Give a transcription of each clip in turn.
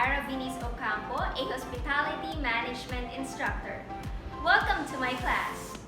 Venise Ocampo, a hospitality management instructor. Welcome to my class.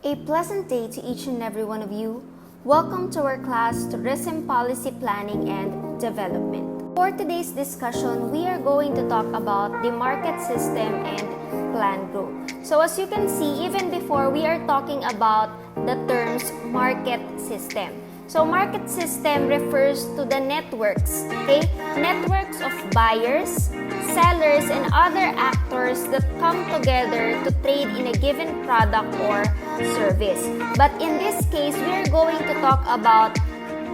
A pleasant day to each and every one of you. Welcome to our class, Tourism Policy Planning and Development. For today's discussion, we are going to talk about the market system and planned growth. So as you can see, even before we are talking about the terms market system. So market system refers to the networks, okay? Networks of buyers, sellers, and other actors that come together to trade in a given product or service. But in this case, we are going to talk about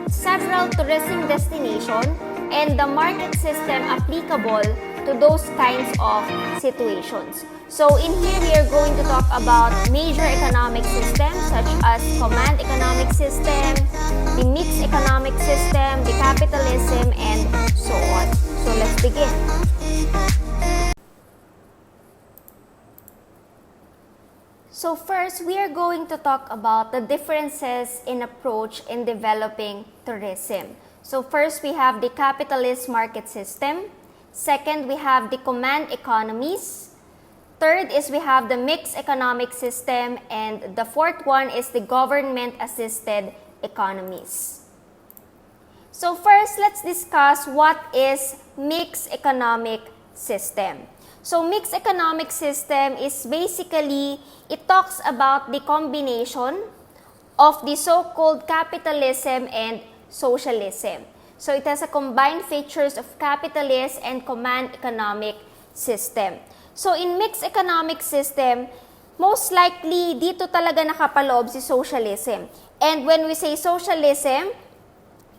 several tourism destinations and the market system applicable to those kinds of situations. So in here, we are going to talk about major economic systems such as command economic system, the mixed economic system, the capitalism, and so on. So let's begin. So first, we are going to talk about the differences in approach in developing tourism. So first, we have the capitalist market system. Second, we have the command economies. Third is we have the mixed economic system, and the fourth one is the government-assisted economies. So first, let's discuss what is mixed economic system. So mixed economic system is basically, it talks about the combination of the so-called capitalism and socialism. So it has a combined features of capitalist and command economic system. So in mixed economic system, most likely dito talaga nakapaloob si socialism. And when we say socialism,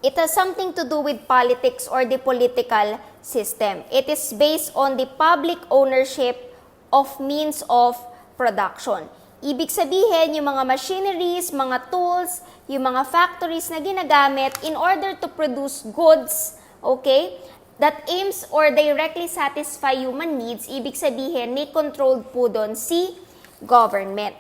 it has something to do with politics or the political system. It is based on the public ownership of means of production. Ibig sabihin, yung mga machineries, mga tools, yung mga factories na ginagamit in order to produce goods, okay, that aims or directly satisfy human needs, ibig sabihin, may controlled po doon si government.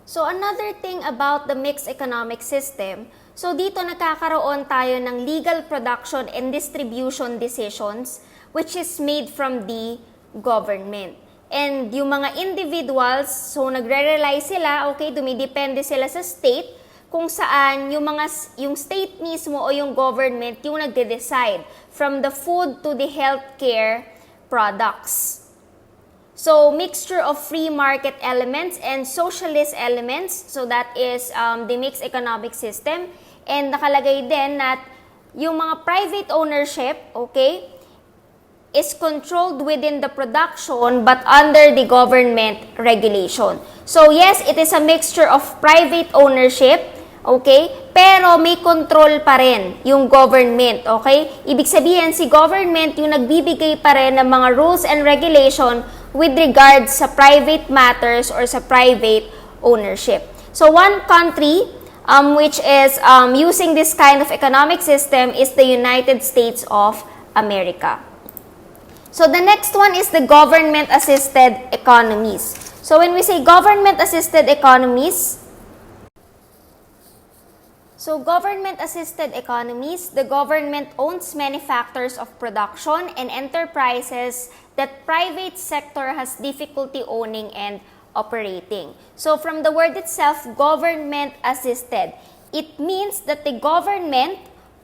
So another thing about the mixed economic system, so dito nakakaroon tayo ng legal production and distribution decisions which is made from the government. And yung mga individuals, so nagre-rely sila, okay, dumidepende sila sa state, kung saan yung state mismo o yung government yung nagde-decide from the food to the healthcare products. So, mixture of free market elements and socialist elements, so that is the mixed economic system. And nakalagay din na yung mga private ownership, okay, is controlled within the production but under the government regulation. So, yes, it is a mixture of private ownership, okay, pero may control pa rin yung government, okay? Ibig sabihin, si government yung nagbibigay pa rin ng mga rules and regulation with regards sa private matters or sa private ownership. So, one country which is using this kind of economic system is the United States of America. So, the next one is the government-assisted economies. So, when we say government-assisted economies, so government-assisted economies, the government owns many factors of production and enterprises that private sector has difficulty owning and operating. So, from the word itself, government-assisted, it means that the government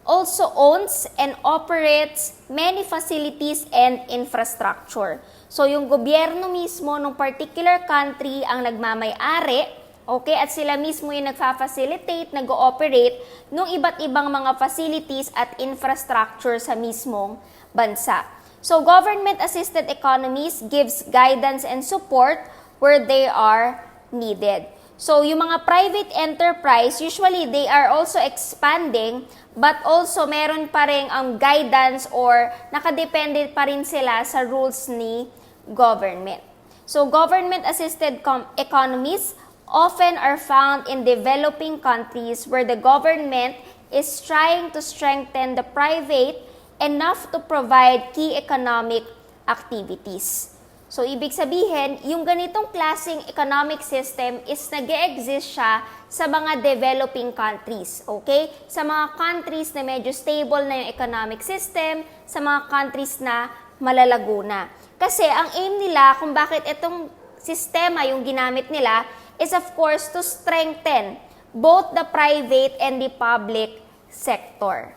also owns and operates many facilities and infrastructure. So, yung gobyerno mismo ng particular country ang nagmamay-ari, okay, at sila mismo yung nagfa-facilitate, nag-ooperate ng iba't ibang mga facilities at infrastructure sa mismong bansa. So, government-assisted economies gives guidance and support where they are needed. So, yung mga private enterprise, usually they are also expanding, but also meron pa rin ang guidance or nakadepende pa rin sila sa rules ni government. So, government-assisted economies often are found in developing countries where the government is trying to strengthen the private enough to provide key economic activities. So, ibig sabihin, yung ganitong klaseng economic system is nag-e-exist siya sa mga developing countries, okay? Sa mga countries na medyo stable na yung economic system, sa mga countries na malalago na. Kasi ang aim nila kung bakit itong sistema yung ginamit nila is of course to strengthen both the private and the public sector.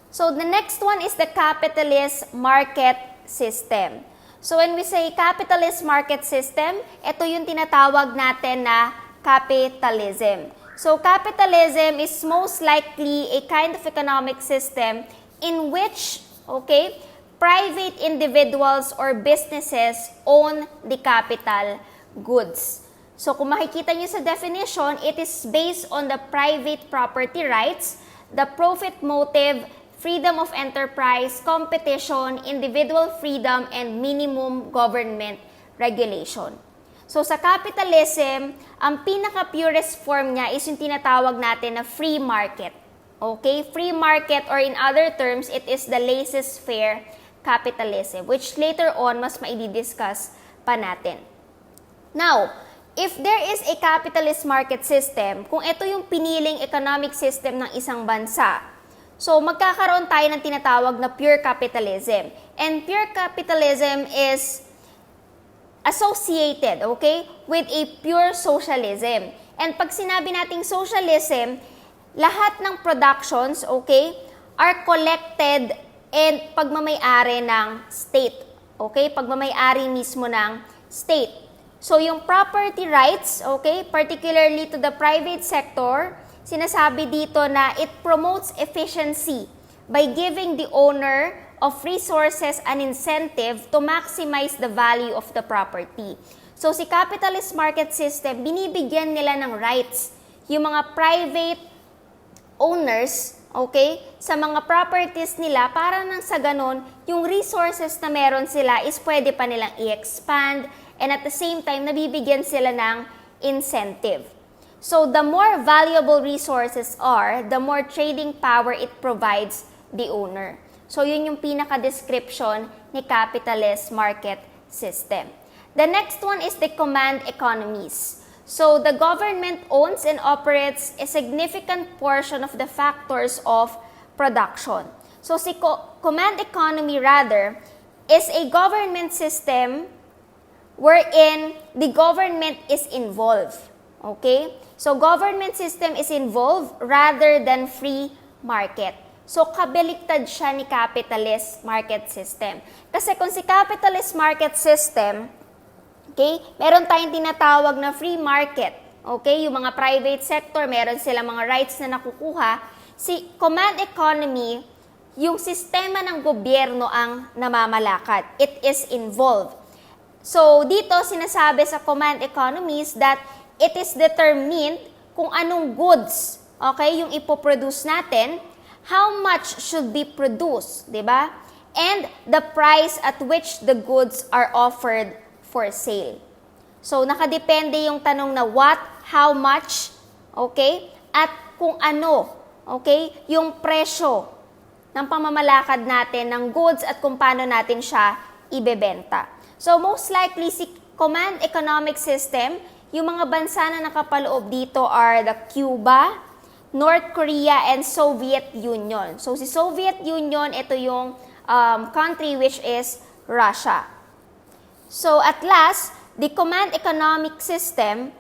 So the next one is the capitalist market system. So when we say capitalist market system, ito yung tinatawag natin na capitalism. So capitalism is most likely a kind of economic system in which, okay, private individuals or businesses own the capital goods. So kung makikita nyo sa definition, it is based on the private property rights, the profit motive, freedom of enterprise, competition, individual freedom, and minimum government regulation. So sa capitalism, ang pinaka-purest form niya is yung tinatawag natin na free market. Okay? Free market, or in other terms, it is the laissez-faire capitalism, which later on, mas maidi-discuss pa natin. Now, if there is a capitalist market system, kung ito yung piniling economic system ng isang bansa, so magkakaroon tayo ng tinatawag na pure capitalism. And pure capitalism is associated, okay, with a pure socialism. And pag sinabi nating socialism, lahat ng productions, okay, are collected and pagmamay-ari ng state. Okay, pagmamay-ari mismo ng state. So yung property rights, okay, particularly to the private sector, sinasabi dito na it promotes efficiency by giving the owner of resources an incentive to maximize the value of the property. So si capitalist market system, binibigyan nila ng rights yung mga private owners, okay, sa mga properties nila para nang sa ganon, yung resources na meron sila is pwede pa nilang i-expand, and at the same time, nabibigyan sila ng incentive. So, the more valuable resources are, the more trading power it provides the owner. So, yun yung pinaka-description ni capitalist market system. The next one is the command economies. So, the government owns and operates a significant portion of the factors of production. So, si command economy rather is a government system wherein the government is involved. Okay? So, government system is involved rather than free market. So, kabaliktad siya ni capitalist market system. Kasi kung si capitalist market system, okay, meron tayong tinatawag na free market. Okay? Yung mga private sector, meron sila mga rights na nakukuha. Si command economy, yung sistema ng gobyerno ang namamalakad. It is involved. So, dito sinasabi sa command economies that it is determined kung anong goods, okay, yung ipoproduce natin, how much should be produced, di ba? And the price at which the goods are offered for sale. So, nakadepende yung tanong na what, how much, okay, at kung ano, okay, yung presyo ng pamamalakad natin ng goods at kung paano natin siya ibebenta. So, most likely, si command economic system, yung mga bansa na nakapaloob dito are the Cuba, North Korea, and Soviet Union. So, si Soviet Union, ito yung country which is Russia. So, at last, the command economic system,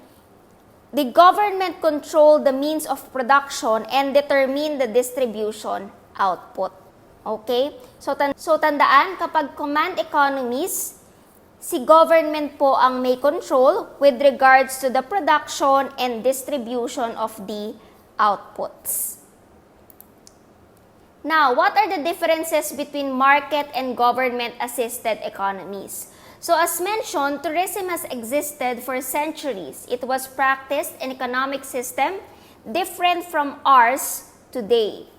the government control the means of production and determine the distribution output. Okay? So, tandaan, kapag command economies, si government po ang may control with regards to the production and distribution of the outputs. Now, what are the differences between market and government-assisted economies? So, as mentioned, tourism has existed for centuries. It was practiced in economic system different from ours today.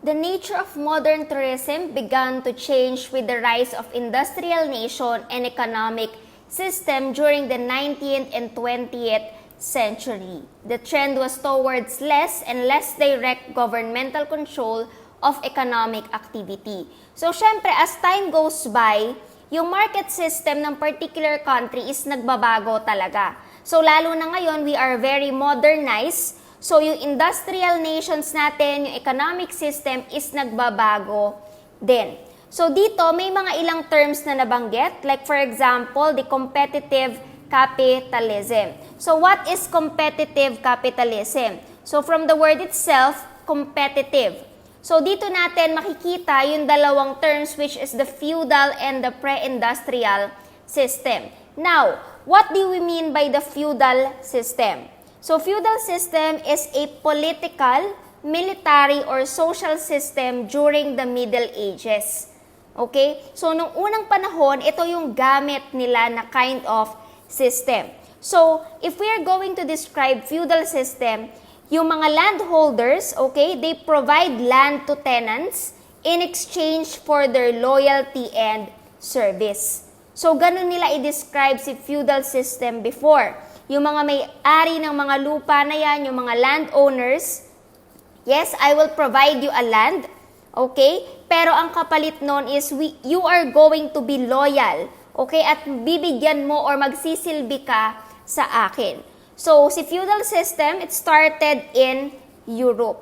The nature of modern tourism began to change with the rise of industrial nation and economic system during the 19th and 20th century. The trend was towards less and less direct governmental control of economic activity. So, syempre, as time goes by, yung market system ng particular country is nagbabago talaga. So, lalo na ngayon, we are very modernized. So, yung industrial nations natin, yung economic system is nagbabago din. So, dito, may mga ilang terms na nabanggit. Like, for example, the competitive capitalism. So, what is competitive capitalism? So, from the word itself, competitive. So, dito natin makikita yung dalawang terms which is the feudal and the pre-industrial system. Now, what do we mean by the feudal system? So, feudal system is a political, military, or social system during the Middle Ages. Okay? So, nung unang panahon, ito yung gamit nila na kind of system. So, if we are going to describe feudal system, yung mga landholders, okay, they provide land to tenants in exchange for their loyalty and service. So, ganun nila i-describe si feudal system before. Yung mga may-ari ng mga lupa na yan, yung mga landowners, yes, I will provide you a land, okay? Pero ang kapalit nun is you are going to be loyal, okay? At bibigyan mo or magsisilbi ka sa akin. So, si feudal system, it started in Europe.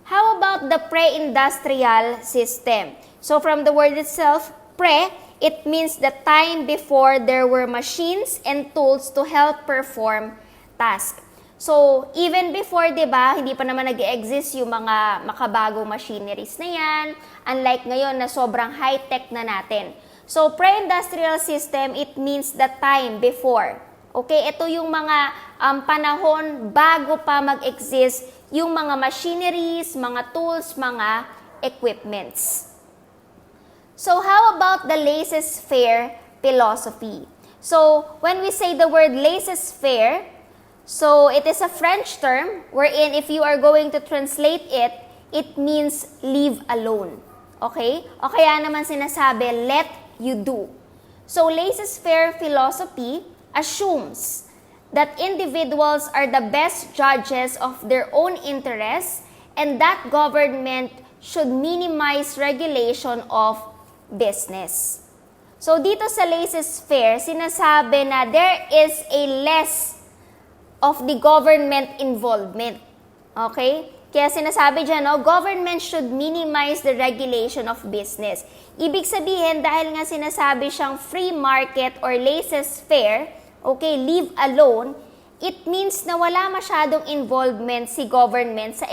How about the pre-industrial system? So, from the word itself, pre, it means the time before there were machines and tools to help perform tasks. So, even before, di ba, hindi pa naman nag-exist yung mga makabagong machineries na yan, unlike ngayon na sobrang high-tech na natin. So, pre-industrial system, it means the time before. Okay, ito yung mga panahon bago pa mag-exist yung mga machineries, mga tools, mga equipments. So, how about the laissez-faire philosophy? So, when we say the word laissez-faire, so it is a French term wherein if you are going to translate it, it means leave alone. Okay? O kaya naman sinasabi, let you do. So, laissez-faire philosophy assumes that individuals are the best judges of their own interests and that government should minimize regulation of business. So, dito sa laissez-faire, sinasabi na there is a less of the government involvement. Okay? Kaya sinasabi dyan, no, government should minimize the regulation of business. Ibig sabihin, dahil nga sinasabi siyang free market or laissez-faire, okay, leave alone, it means na wala masyadong involvement si government sa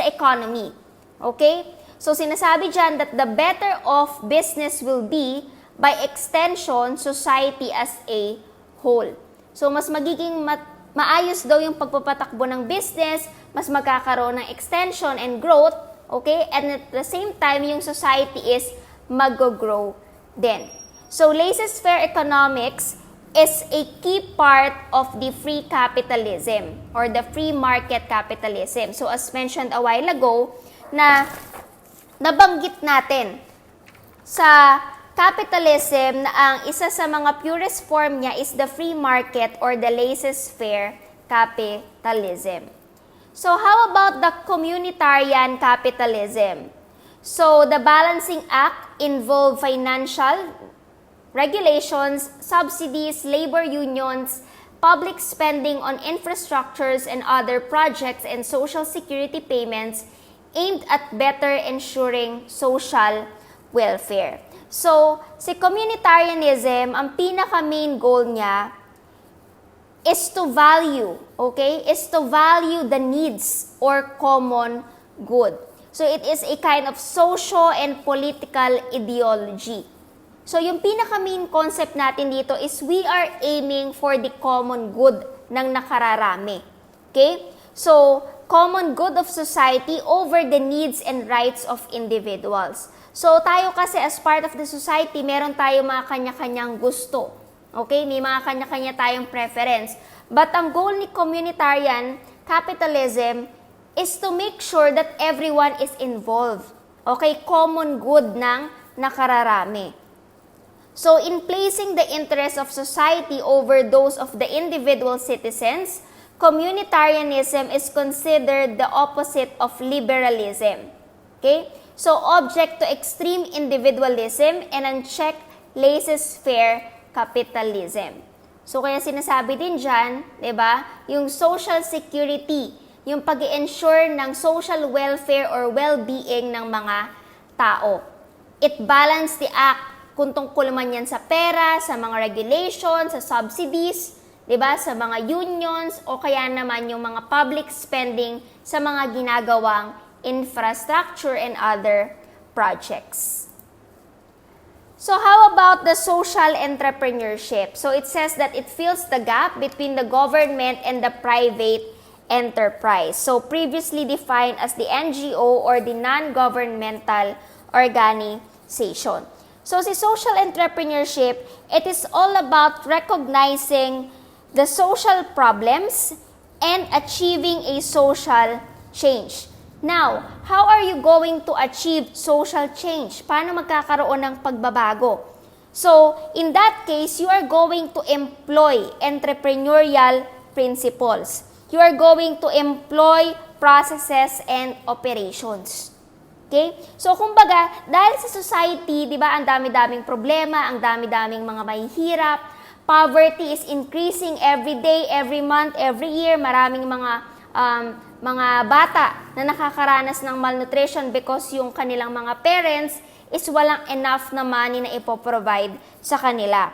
economy. Okay? So, sinasabi dyan that the better off business will be, by extension, society as a whole. So, mas magiging maayos daw yung pagpapatakbo ng business, mas magkakaroon ng extension and growth, okay? And at the same time, yung society is mag-grow din. So, laissez-faire economics is a key part of the free capitalism or the free market capitalism. So, as mentioned a while ago, na nabanggit natin sa capitalism na ang isa sa mga purest form niya is the free market or the laissez-faire capitalism. So, how about the communitarian capitalism? So, the balancing act involved financial regulations, subsidies, labor unions, public spending on infrastructures and other projects and social security payments aimed at better ensuring social welfare. So, si communitarianism, ang pinaka-main goal niya is to value, okay? Is to value the needs or common good. So, it is a kind of socio and political ideology. So, yung pinaka-main concept natin dito is we are aiming for the common good ng nakararami. Okay? So, common good of society over the needs and rights of individuals. So, tayo kasi as part of the society, meron tayo mga kanya-kanyang gusto. Okay? May mga kanya-kanya tayong preference. But ang goal ni communitarian capitalism is to make sure that everyone is involved. Okay? Common good ng nakararami. So, in placing the interests of society over those of the individual citizens, communitarianism is considered the opposite of liberalism. Okay? So, object to extreme individualism and unchecked laissez-faire capitalism. So, kaya sinasabi din dyan, diba, yung social security, yung pag-i-ensure ng social welfare or well-being ng mga tao. It balanced the act kung tungkol man yan sa pera, sa mga regulations, sa subsidies, diba, sa mga unions, o kaya naman yung mga public spending sa mga ginagawang infrastructure and other projects. So how about the social entrepreneurship? So it says that it fills the gap between the government and the private enterprise. So previously defined as the NGO or the non-governmental organization. So si social entrepreneurship, it is all about recognizing the social problems and achieving a social change. Now, how are you going to achieve social change? Paano magkakaroon ng pagbabago? So, in that case, you are going to employ entrepreneurial principles. You are going to employ processes and operations. Okay? So, kumbaga, dahil sa society, di ba, ang dami-daming problema, ang dami-daming mga mahihirap, poverty is increasing every day, every month, every year, maraming mga bata na nakakaranas ng malnutrition because yung kanilang mga parents is walang enough na money na ipoprovide sa kanila.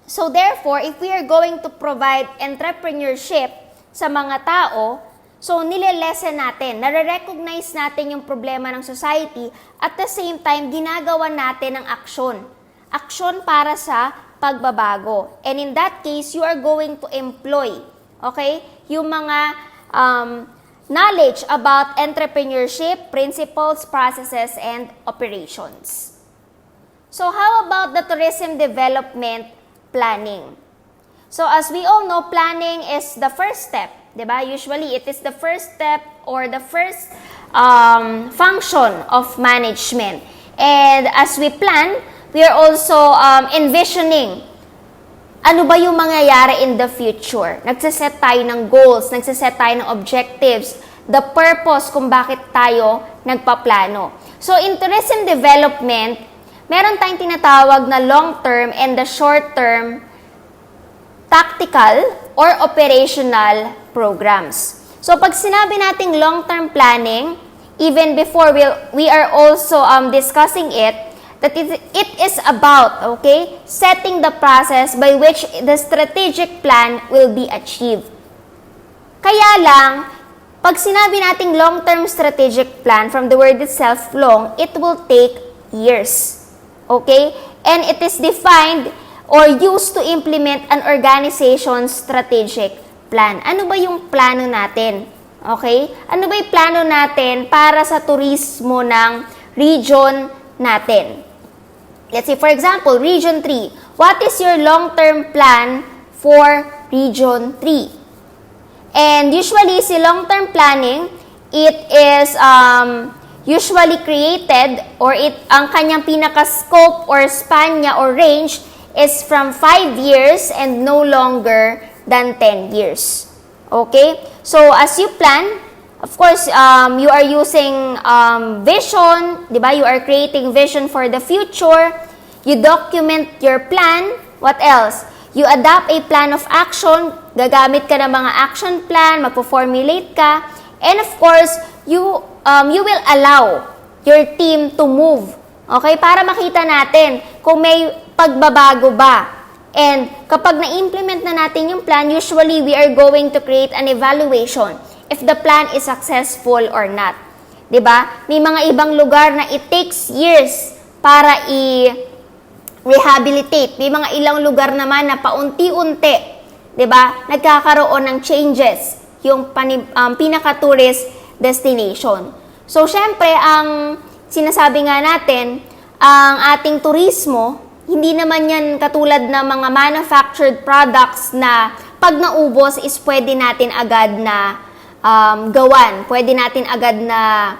So therefore, if we are going to provide entrepreneurship sa mga tao, so nile-lessen natin, nare-recognize natin yung problema ng society, at the same time, ginagawa natin ng aksyon. Aksyon para sa pagbabago. And in that case, you are going to employ, okay, yung mga knowledge about entrepreneurship, principles, processes, and operations. So how about the tourism development planning? So as we all know, planning is the first step, diba? Usually, it is the first step or the first function of management. And as we plan, we are also envisioning ano ba yung mangyayari in the future? Nagsiset tayo ng goals, nagsiset tayo ng objectives, the purpose kung bakit tayo nagpaplano. So, in tourism development, meron tayong tinatawag na long-term and the short-term tactical or operational programs. So, pag sinabi nating long-term planning, even before we are also discussing it, that it is about, okay, setting the process by which the strategic plan will be achieved. Kaya lang, pag sinabi nating long-term strategic plan, from the word itself, long, it will take years. Okay? And it is defined or used to implement an organization's strategic plan. Ano ba yung plano natin? Okay? Ano ba yung plano natin para sa turismo ng region natin? Let's say, for example, Region 3. What is your long-term plan for Region 3? And usually, si long-term planning, it is usually created or ang kanyang pinaka-scope or span niya or range is from 5 years and no longer than 10 years. Okay? So, as you plan, of course, you are using vision, di ba? You are creating vision for the future. You document your plan. What else? You adopt a plan of action. Gagamit ka ng mga action plan, magpo-formulate ka. And of course, you will allow your team to move. Okay? Para makita natin kung may pagbabago ba. And kapag na-implement na natin yung plan, usually we are going to create an evaluation if the plan is successful or not. 'Di ba? May mga ibang lugar na it takes years para rehabilitate. May mga ilang lugar naman na paunti-unti, 'di ba? Nagkakaroon ng changes yung pinaka-tourist destination. So syempre, ang sinasabi nga natin, ang ating turismo, hindi naman yan katulad ng mga manufactured products na pag naubos is pwede natin agad na gawan. Pwede natin agad na,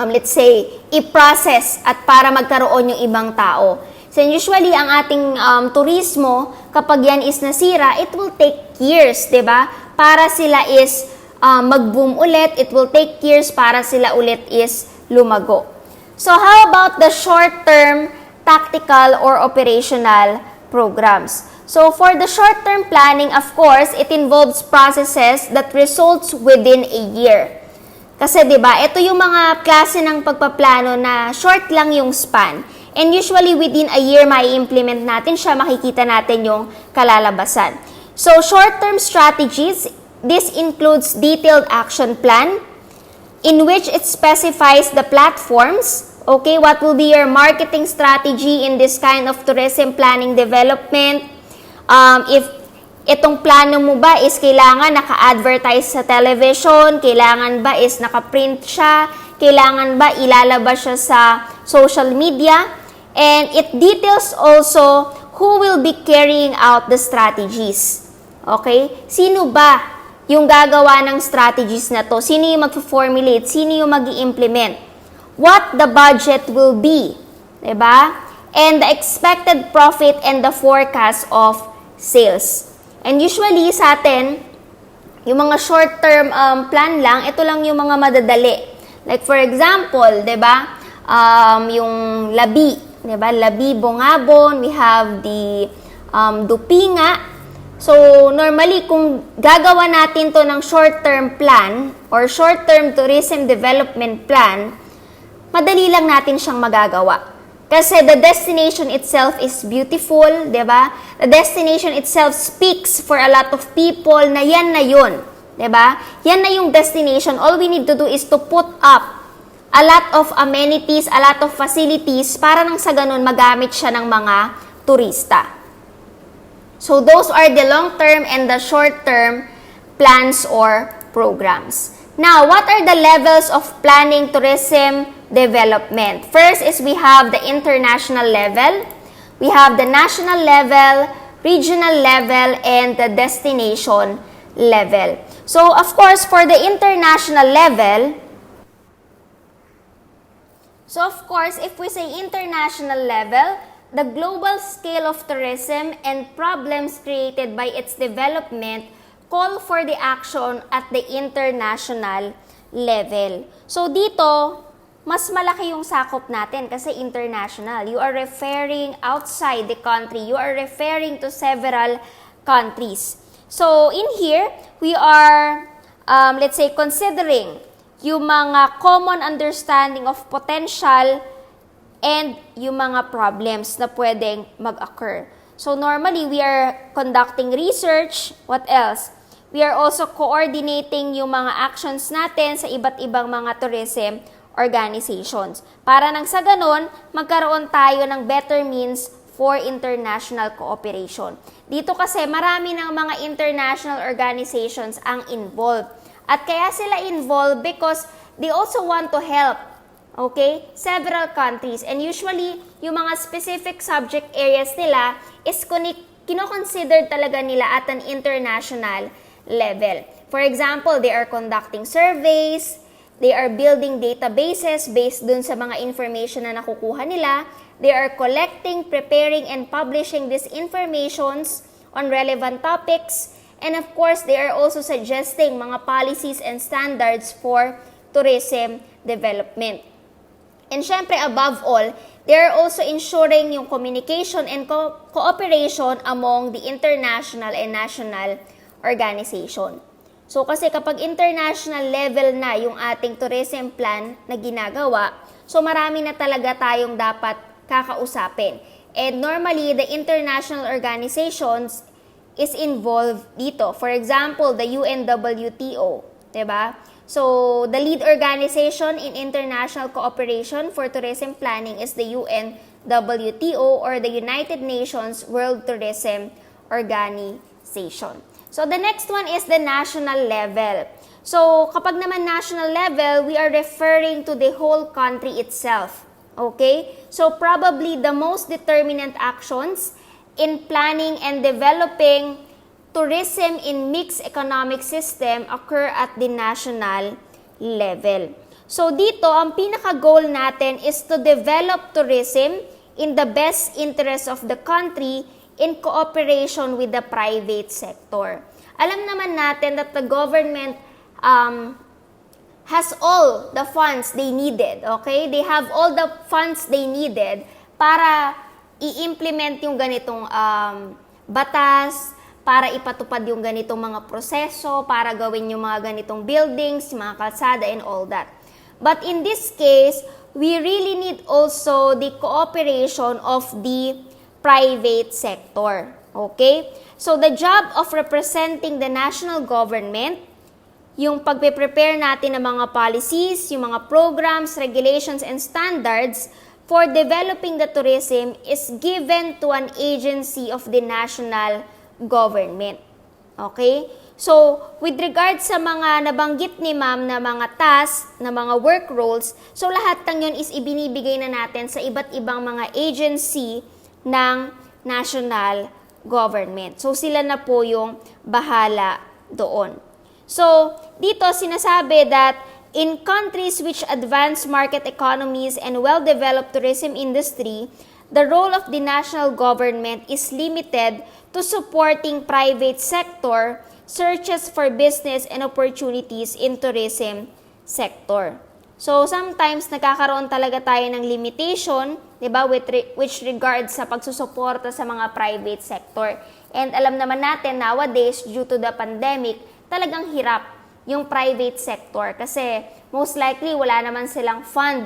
let's say, i-process at para magkaroon yung ibang tao. So usually, ang ating turismo, kapag yan is nasira, it will take years, di ba? Para sila is mag-boom ulit, it will take years para sila ulit is lumago. So how about the short-term tactical or operational programs? So for the short-term planning, of course, it involves processes that results within a year. Kasi 'di ba, ito yung mga klase ng pagpaplano na short lang yung span. And usually within a year mai-implement natin siya, makikita natin yung kalalabasan. So short-term strategies, this includes detailed action plan in which it specifies the platforms. Okay, what will be your marketing strategy in this kind of tourism planning development? If itong plano mo ba is kailangan naka-advertise sa television, kailangan ba is naka-print siya, kailangan ba ilalabas siya sa social media, and it details also who will be carrying out the strategies. Okay? Sino ba yung gagawa ng strategies na to? Sino yung mag-formulate? Sino yung mag-i-implement? What the budget will be, diba? And the expected profit and the forecast of sales. And usually sa atin, yung mga short-term plan lang, ito lang yung mga madadali. Like for example, diba? Yung labi, diba? Labi, bongabon, we have the dupinga. So, normally, kung gagawa natin to ng short-term plan or short-term tourism development plan, madali lang natin siyang magagawa. Kasi the destination itself is beautiful, di ba? The destination itself speaks for a lot of people na yan na yun, di ba? Yan na yung destination. All we need to do is to put up a lot of amenities, a lot of facilities para nang sa ganun magamit siya ng mga turista. So those are the long-term and the short-term plans or programs. Now, what are the levels of planning tourism development? First is we have the international level, we have the national level, regional level, and the destination level. So, of course, for the international level, if we say international level, the global scale of tourism and problems created by its development call for the action at the international level. So dito, mas malaki yung sakop natin kasi international. You are referring outside the country. You are referring to several countries. So in here, we are, let's say, considering yung mga common understanding of potential and yung mga problems na pwedeng mag-occur. So normally, we are conducting research. What else? We are also coordinating yung mga actions natin sa iba't ibang mga tourism organizations. Para nang sa ganun, magkaroon tayo ng better means for international cooperation. Dito kasi marami ng mga international organizations ang involved. At kaya sila involved because they also want to help, okay, several countries. And usually, yung mga specific subject areas nila is kino-consider talaga nila at an international level. For example, they are conducting surveys, they are building databases based dun sa mga information na nakukuha nila, they are collecting, preparing, and publishing these informations on relevant topics, and of course, they are also suggesting mga policies and standards for tourism development. And syempre, above all, they are also ensuring yung communication and cooperation among the international and national organization. So kasi kapag international level na yung ating tourism plan na ginagawa, so marami na talaga tayong dapat kakausapin. And normally, the international organizations is involved dito. For example, the UNWTO, diba? So, the lead organization in international cooperation for tourism planning is the UNWTO or the United Nations World Tourism Organization. So, the next one is the national level. So, kapag naman national level, we are referring to the whole country itself. Okay? So, probably the most determinant actions in planning and developing tourism in mixed economic system occur at the national level. So, dito, ang pinaka-goal natin is to develop tourism in the best interest of the country in cooperation with the private sector. Alam naman natin that the government has all the funds they needed, okay? They have all the funds they needed para i-implement yung ganitong batas, para ipatupad yung ganitong mga proseso, para gawin yung mga ganitong buildings, yung mga kalsada and all that. But in this case, we really need also the cooperation of the private sector, okay? So the job of representing the national government, yung pagpe-prepare natin ng mga policies, yung mga programs, regulations, and standards for developing the tourism is given to an agency of the national government. Okay? So, with regard sa mga nabanggit ni ma'am na mga tasks, na mga work roles, so lahat ng yun is ibinibigay na natin sa iba't ibang mga agency ng national government. So, sila na po yung bahala doon. So, dito sinasabi that in countries which advance market economies and well-developed tourism industry, the role of the national government is limited to supporting private sector searches for business and opportunities in tourism sector. So, sometimes nagkakaroon talaga tayo ng limitation, di ba, which regards sa pagsusuporta sa mga private sector. And alam naman natin nowadays, due to the pandemic, talagang hirap yung private sector kasi most likely wala naman silang fund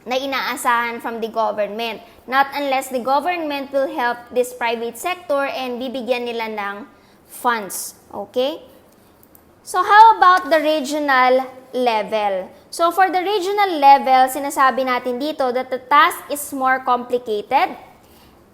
na inaasahan from the government. Not unless the government will help this private sector and bibigyan nila ng funds. Okay? So how about the regional level? So for the regional level, sinasabi natin dito that the task is more complicated.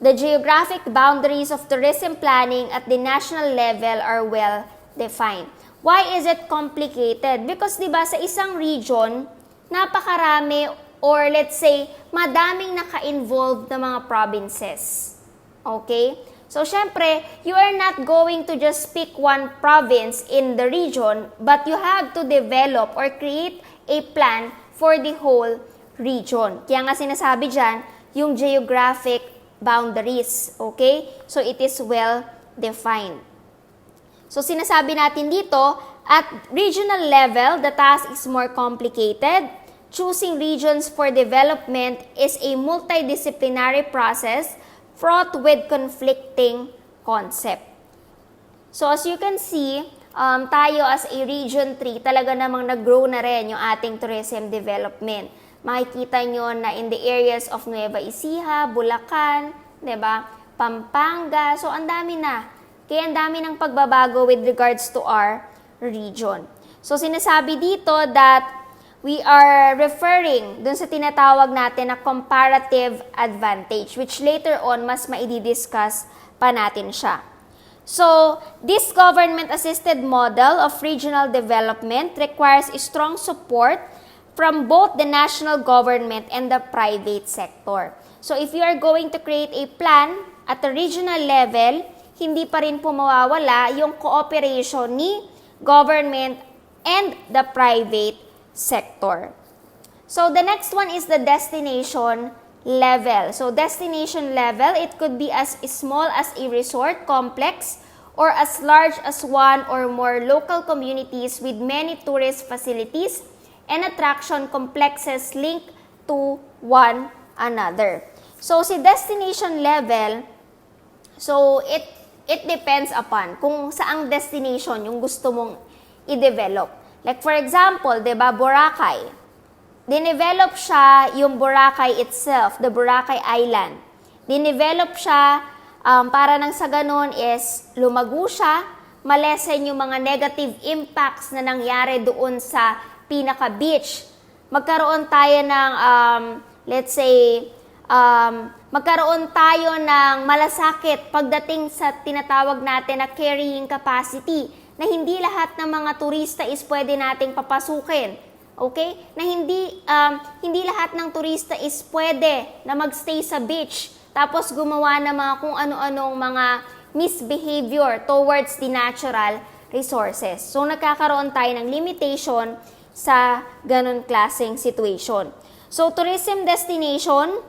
The geographic boundaries of tourism planning at the national level are well defined. Why is it complicated? Because 'di ba sa isang region, napakarami or let's say madaming naka-involved na mga provinces. Okay? So syempre, you are not going to just pick one province in the region, but you have to develop or create a plan for the whole region. Kaya nga sinasabi diyan, yung geographic boundaries. Okay? So it is well defined. So, sinasabi natin dito, at regional level, the task is more complicated. Choosing regions for development is a multidisciplinary process fraught with conflicting concept. So, as you can see, tayo as a Region 3, talaga namang nag-grow na rin yung ating tourism development. Makikita nyo na in the areas of Nueva Ecija, Bulacan, diba? Pampanga, so ang dami na. Kaya ang dami ng pagbabago with regards to our region. So, sinasabi dito that we are referring dun sa tinatawag natin na comparative advantage, which later on, mas maidi-discuss pa natin siya. So, this government-assisted model of regional development requires strong support from both the national government and the private sector. So, if you are going to create a plan at the regional level, hindi pa rin po mawawala yung cooperation ni government and the private sector. So, the next one is the destination level. So, destination level, it could be as small as a resort complex or as large as one or more local communities with many tourist facilities and attraction complexes linked to one another. So, si destination level, so it depends upon kung saang destination yung gusto mong i-develop. Like for example, 'di ba, Boracay. Dinevelop siya yung Boracay itself, the Boracay Island. Dinevelop siya para nang sa ganun is lumago siya, malesen yung mga negative impacts na nangyari doon sa pinaka-beach. Magkaroon tayo ng, let's say, magkaroon tayo ng malasakit pagdating sa tinatawag natin na carrying capacity, na hindi lahat ng mga turista is pwede nating papasukin. Okay? Na hindi lahat ng turista is pwede na magstay sa beach tapos gumawa ng mga kung ano-anong mga misbehavior towards the natural resources. So, nagkakaroon tayo ng limitation sa ganun klaseng situation. So, tourism destination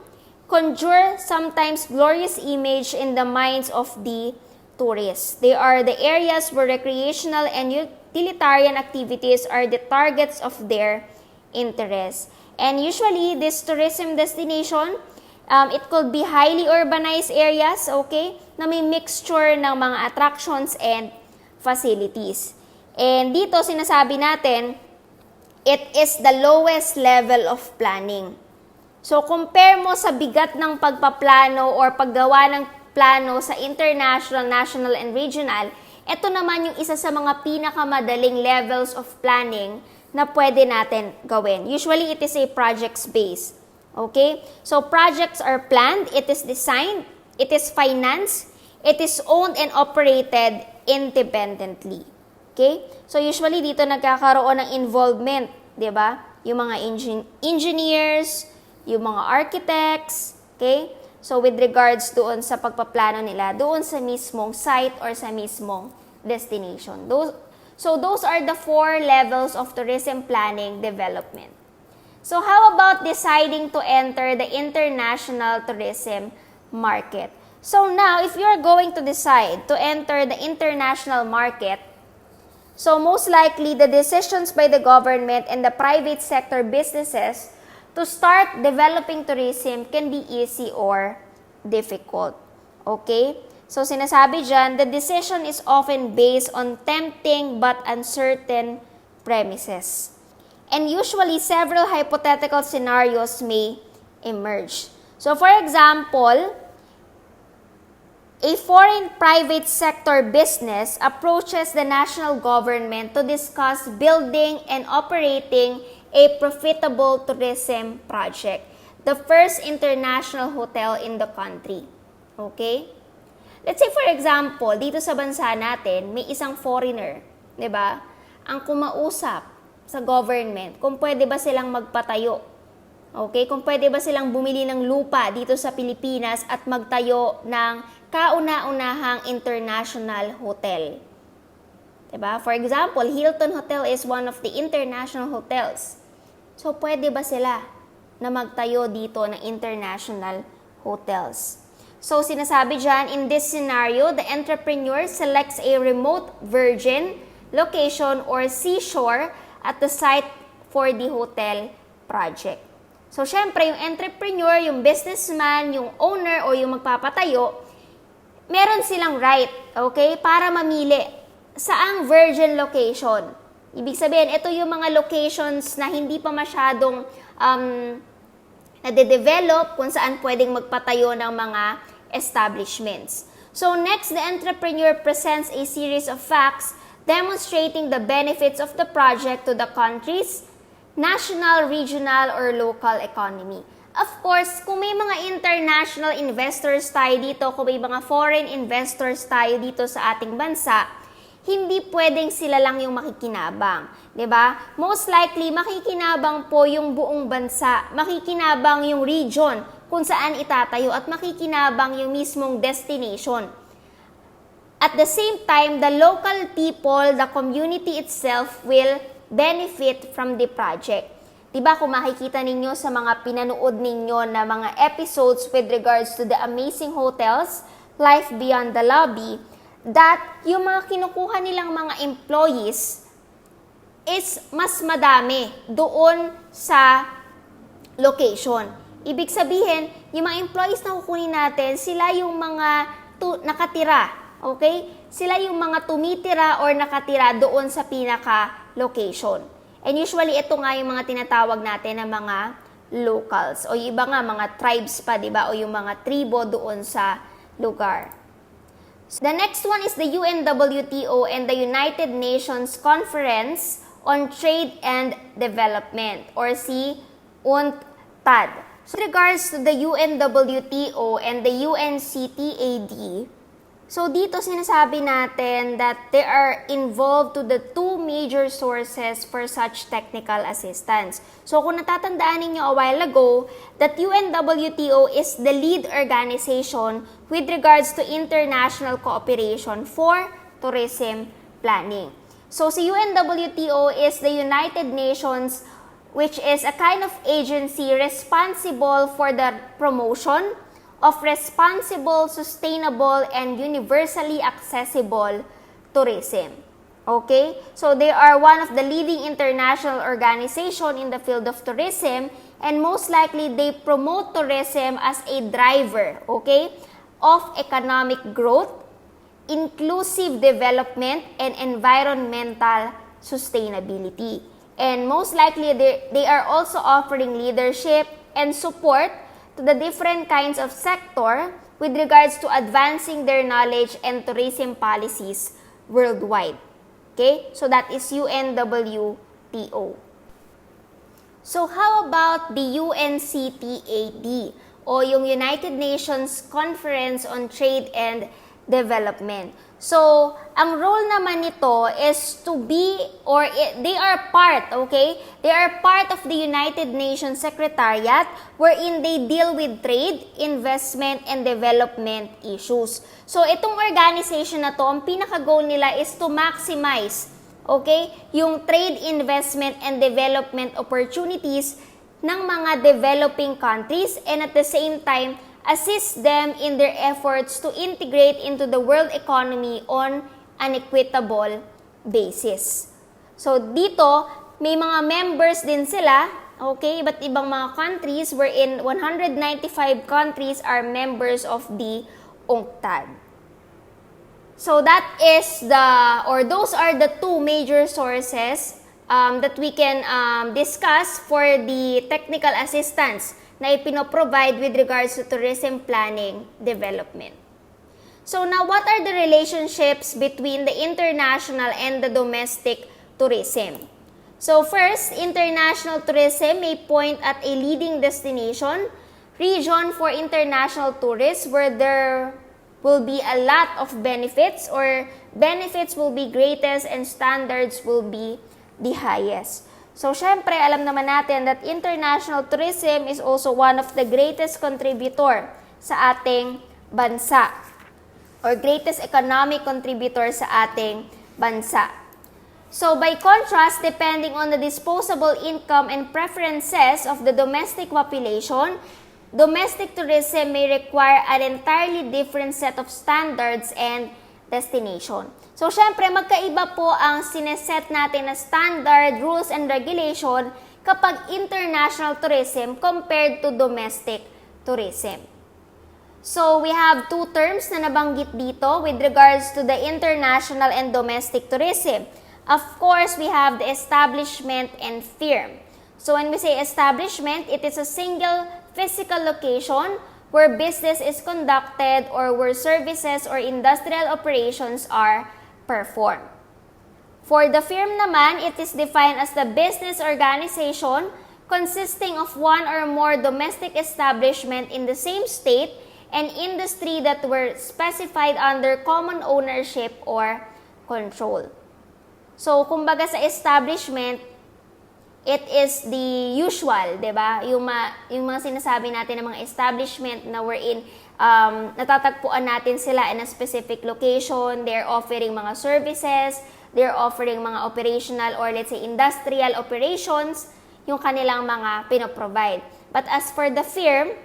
conjure sometimes glorious image in the minds of the tourists. They are the areas where recreational and utilitarian activities are the targets of their interest. And usually, this tourism destination, it could be highly urbanized areas, okay, na may mixture ng mga attractions and facilities. And dito, sinasabi natin, it is the lowest level of planning. So, compare mo sa bigat ng pagpaplano or paggawa ng plano sa international, national, and regional, ito naman yung isa sa mga pinakamadaling levels of planning na pwede natin gawin. Usually, it is a projects based. Okay? So, projects are planned, it is designed, it is financed, it is owned and operated independently. Okay? So, usually, dito nagkakaroon ng involvement, di ba? Yung mga engineers, yung mga architects, okay? So, with regards doon sa pagpaplano nila, doon sa mismong site or sa mismong destination. Those are the 4 levels of tourism planning development. So, how about deciding to enter the international tourism market? So, now, if you are going to decide to enter the international market, so most likely the decisions by the government and the private sector businesses to start developing tourism can be easy or difficult. Okay? So, sinasabi dyan, the decision is often based on tempting but uncertain premises. And usually, several hypothetical scenarios may emerge. So, for example, a foreign private sector business approaches the national government to discuss building and operating a profitable tourism project, the first international hotel in the country. Okay? Let's say for example, dito sa bansa natin, may isang foreigner, 'di ba? Ang kumausap sa government kung pwede ba silang magpatayo. Okay? Kung pwede ba silang bumili ng lupa dito sa Pilipinas at magtayo ng kauna-unahang international hotel. 'Di ba? For example, Hilton Hotel is one of the international hotels. So, pwede ba sila na magtayo dito ng international hotels? So, sinasabi dyan, in this scenario, the entrepreneur selects a remote virgin location or seashore at the site for the hotel project. So, syempre, yung entrepreneur, yung businessman, yung owner o yung magpapatayo, meron silang right, okay, para mamili saang virgin location. Ibig sabihin, ito yung mga locations na hindi pa masyadong nade-develop kung saan pwedeng magpatayo ng mga establishments. So next, the entrepreneur presents a series of facts demonstrating the benefits of the project to the country's national, regional, or local economy. Of course, kung may mga international investors tayo dito, kung may mga foreign investors tayo dito sa ating bansa, hindi pwedeng sila lang yung makikinabang, 'di ba? Most likely makikinabang po yung buong bansa, makikinabang yung region kung saan itatayo at makikinabang yung mismong destination. At the same time, the local people, the community itself will benefit from the project. 'Di ba kung makikita ninyo sa mga pinanood ninyo na mga episodes with regards to the amazing hotels, Life Beyond the Lobby, that yung mga kinukuha nilang mga employees is mas madami doon sa location. Ibig sabihin, yung mga employees na kukunin natin, sila yung mga nakatira, okay? Sila yung mga tumitira or nakatira doon sa pinaka-location. And usually, ito nga yung mga tinatawag natin na mga locals. O yung iba nga, mga tribes pa, di ba? O yung mga tribo doon sa lugar. The next one is the UNWTO and the United Nations Conference on Trade and Development, or si UNCTAD. So, with regards to the UNWTO and the UNCTAD, so dito sinasabi natin that they are involved to the 2 major sources for such technical assistance. So kung natatandaan ninyo a while ago, that UNWTO is the lead organization with regards to international cooperation for tourism planning. So si UNWTO is the United Nations, which is a kind of agency responsible for the promotion of responsible, sustainable, and universally accessible tourism. Okay? So they are one of the leading international organization in the field of tourism, and most likely they promote tourism as a driver, okay, of economic growth, inclusive development, and environmental sustainability. And most likely they are also offering leadership and support to the different kinds of sector with regards to advancing their knowledge and tourism policies worldwide. Okay? So that is UNWTO. So how about the UNCTAD o yung United Nations Conference on Trade and Development? So, ang role naman nito is to be, or they are part, okay? They are part of the United Nations Secretariat wherein they deal with trade, investment, and development issues. So, itong organization na to, ang pinaka-goal nila is to maximize, okay, yung trade, investment, and development opportunities ng mga developing countries, and at the same time, assist them in their efforts to integrate into the world economy on an equitable basis. So, dito, may mga members din sila, okay, iba't ibang mga countries wherein 195 countries are members of the UNCTAD. So, that is those are the two major sources that we can discuss for the technical assistance na ipino-provide with regards to tourism planning development. So now, what are the relationships between the international and the domestic tourism? So first, international tourism may point at a leading destination, region for international tourists where there will be a lot of benefits, or benefits will be greatest and standards will be the highest. So, syempre, alam naman natin that international tourism is also one of the greatest contributor sa ating bansa, or greatest economic contributor sa ating bansa. So, by contrast, depending on the disposable income and preferences of the domestic population, domestic tourism may require an entirely different set of standards and destination. So, syempre, magkaiba po ang sineset natin na standard, rules, and regulation kapag international tourism compared to domestic tourism. So, we have two terms na nabanggit dito with regards to the international and domestic tourism. Of course, we have the establishment and firm. So, when we say establishment, it is a single physical location where business is conducted or where services or industrial operations are performed. For the firm naman, it is defined as the business organization consisting of one or more domestic establishment in the same state and industry that were specified under common ownership or control. So, kumbaga sa establishment, it is the usual, diba? Yung mga sinasabi natin ng mga establishment na wherein natatagpuan natin sila in a specific location, they're offering mga services, they're offering mga operational or let's say industrial operations, yung kanilang mga pinoprovide. But as for the firm,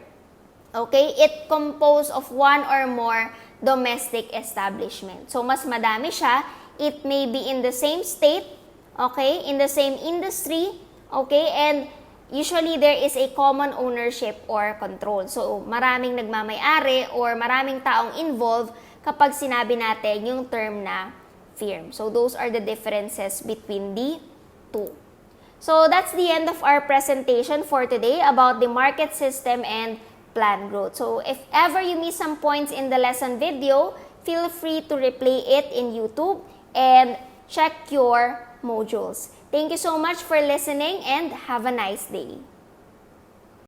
okay, it composed of one or more domestic establishment. So, mas madami siya. It may be in the same state, okay, in the same industry, okay, and usually there is a common ownership or control. So, maraming nagmamay-ari or maraming taong involved kapag sinabi natin yung term na firm. So, those are the differences between the two. So, that's the end of our presentation for today about the market system and planned growth. So, if ever you miss some points in the lesson video, feel free to replay it in YouTube and check your modules. Thank you so much for listening and have a nice day.